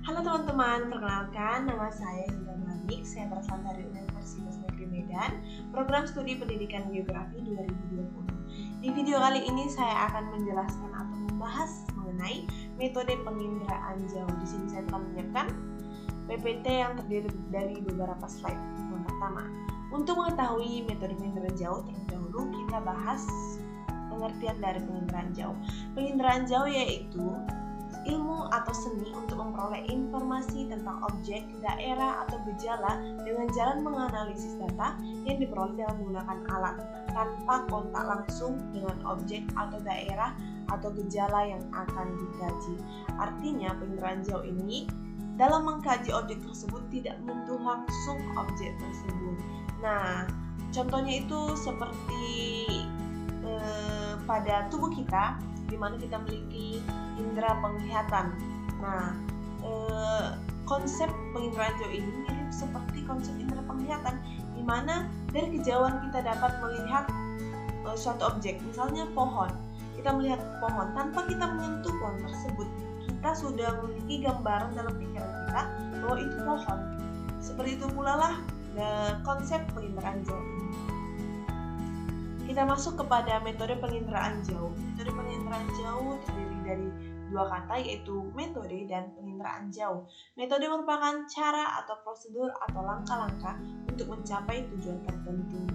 Halo teman-teman, perkenalkan nama saya Hilda Manik. Saya berasal dari Universitas Negeri Medan, program studi pendidikan geografi 2020. Di video kali ini saya akan menjelaskan atau membahas mengenai metode penginderaan jauh. Di sini saya telah menyiapkan PPT yang terdiri dari beberapa slide. Yang pertama, untuk mengetahui metode penginderaan jauh, terlebih dahulu kita bahas pengertian dari penginderaan jauh. Penginderaan jauh yaitu ilmu atau seni untuk memperoleh informasi tentang objek, daerah, atau gejala dengan jalan menganalisis data yang diperoleh dengan menggunakan alat tanpa kontak langsung dengan objek atau daerah atau gejala yang akan dikaji. Artinya, penginderaan jauh ini dalam mengkaji objek tersebut tidak menyentuh langsung objek tersebut. Nah, contohnya itu seperti pada tubuh kita, di mana kita memiliki indera penglihatan. Nah, konsep penginderaan jauh ini mirip seperti konsep indera penglihatan, di mana dari kejauhan kita dapat melihat suatu objek, misalnya pohon. Kita melihat pohon tanpa kita menyentuh pohon tersebut, kita sudah memiliki gambaran dalam pikiran kita bahwa itu pohon. Seperti itu pula lah konsep penginderaan jauh ini. Kita masuk kepada metode penginderaan jauh. Metode penginderaan jauh terdiri dari dua kata, yaitu metode dan penginderaan jauh. Metode merupakan cara atau prosedur atau langkah-langkah untuk mencapai tujuan tertentu.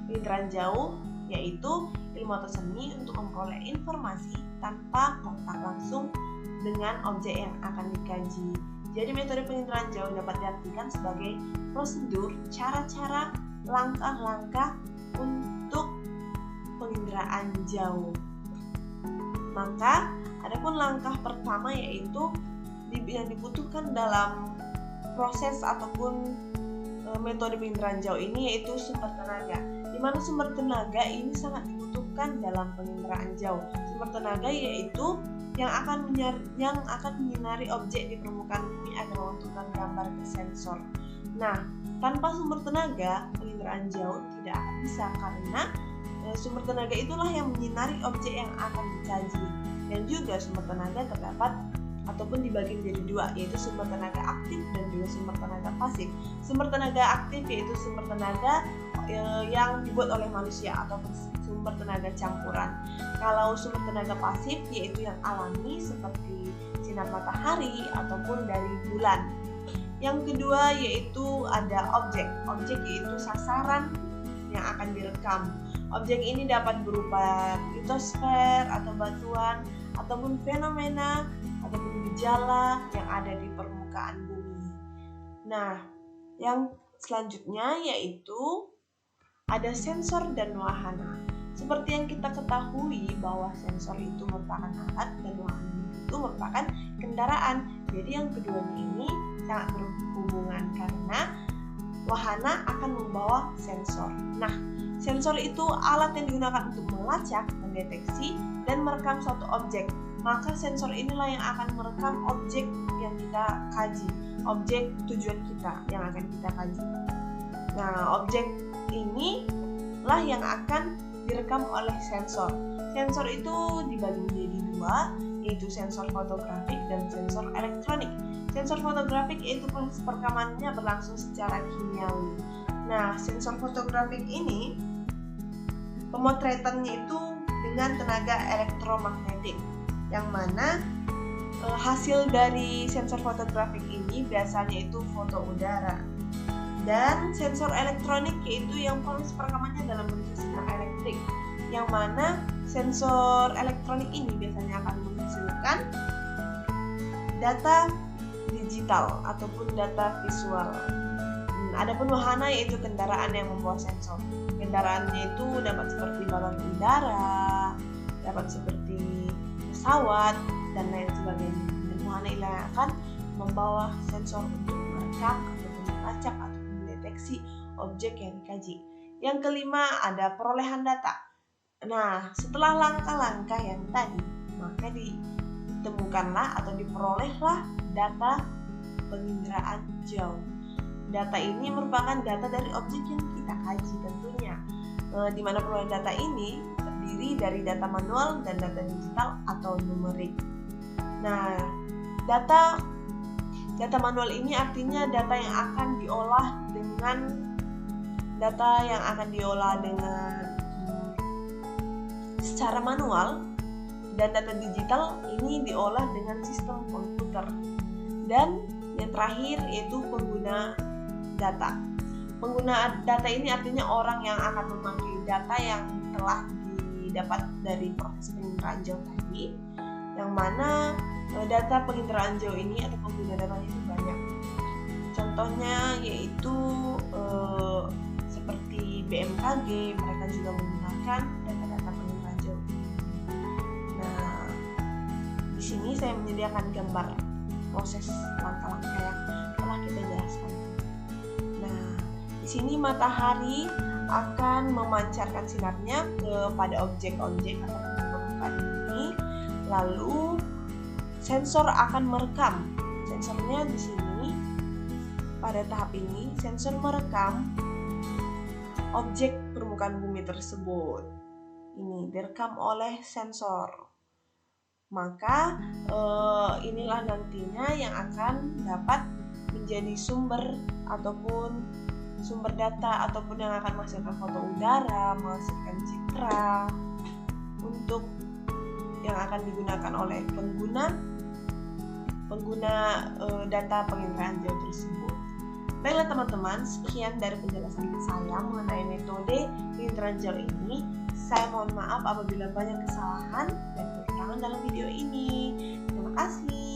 Penginderaan jauh yaitu ilmu atau seni untuk memperoleh informasi tanpa kontak langsung dengan objek yang akan dikaji. Jadi metode penginderaan jauh dapat diartikan sebagai prosedur, cara-cara, langkah-langkah untuk penginderaan jauh. Maka adapun langkah pertama yaitu yang dibutuhkan dalam proses ataupun metode penginderaan jauh ini yaitu sumber tenaga. Di mana sumber tenaga ini sangat dibutuhkan dalam penginderaan jauh. Sumber tenaga yaitu yang akan menyinari objek di permukaan bumi agar membentukkan gambar ke sensor. Nah, tanpa sumber tenaga penginderaan jauh tidak akan bisa, karena sumber tenaga itulah yang menyinari objek yang akan dikaji. Dan juga sumber tenaga terdapat ataupun dibagi menjadi dua, yaitu sumber tenaga aktif dan juga sumber tenaga pasif. Sumber tenaga aktif yaitu sumber tenaga yang dibuat oleh manusia ataupun sumber tenaga campuran. Kalau sumber tenaga pasif yaitu yang alami seperti sinar matahari ataupun dari bulan. Yang kedua yaitu ada objek. Objek yaitu sasaran yang akan direkam. Objek ini dapat berupa litosfer atau batuan ataupun fenomena ataupun gejala yang ada di permukaan bumi. Nah, yang selanjutnya yaitu ada sensor dan wahana. Seperti yang kita ketahui bahwa sensor itu merupakan alat dan wahana itu merupakan kendaraan. Jadi yang keduanya ini sangat berhubungan karena wahana akan membawa sensor. Nah, sensor itu alat yang digunakan untuk melacak, mendeteksi, dan merekam suatu objek. Maka sensor inilah yang akan merekam objek yang kita kaji, objek tujuan kita yang akan kita kaji. Nah, objek inilah yang akan direkam oleh sensor. Sensor itu dibagi menjadi dua, yaitu sensor fotografik dan sensor elektronik. Sensor fotografik yaitu proses perekamannya berlangsung secara kimiawi. Nah, sensor fotografik ini pemotretannya itu dengan tenaga elektromagnetik, yang mana hasil dari sensor fotografik ini biasanya itu foto udara. Dan sensor elektronik yaitu yang proses perekamannya dalam bentuk sinar elektrik, yang mana sensor elektronik ini biasanya akan menghasilkan data digital ataupun data visual. Adapun wahana yaitu kendaraan yang membawa sensor. Kendaraannya itu dapat seperti balon udara, dapat seperti pesawat dan lain sebagainya. Dan wahana ini akan membawa sensor untuk merekam ataupun melacak ataupun mendeteksi objek yang dikaji. Yang kelima ada perolehan data. Nah, setelah langkah-langkah yang tadi, maka ditemukanlah atau diperolehlah data penginderaan jauh. Data ini merupakan data dari objek yang kita kaji tentunya. Di mana perolehan data ini terdiri dari data manual dan data digital atau numerik. Nah, data Data manual ini artinya data yang akan diolah dengan secara manual, dan data digital ini diolah dengan sistem komputer. Dan yang terakhir yaitu pengguna data. Pengguna data ini artinya orang yang akan memakai data yang telah didapat dari proses penginderaan jauh tadi, yang mana data penginderaan jauh ini atau pengguna datanya itu banyak. Contohnya yaitu seperti BMKG, mereka juga menggunakan data-data penginderaan jauh. Nah, di sini saya menyediakan gambar proses langkah-langkah yang telah kita jelaskan. Nah, di sini matahari akan memancarkan sinarnya kepada objek-objek atau permukaan ini, lalu sensor akan merekam. Sensornya di sini pada tahap ini sensor merekam objek permukaan bumi tersebut. Ini direkam oleh sensor. Maka inilah nantinya yang akan dapat menjadi sumber data ataupun yang akan menghasilkan foto udara, menghasilkan citra untuk yang akan digunakan oleh pengguna data penginderaan jauh tersebut. Baiklah teman-teman, sekian dari penjelasan saya mengenai metode penginderaan jauh ini. Saya mohon maaf apabila banyak kesalahan dan kekurangan dalam video ini. Terima kasih.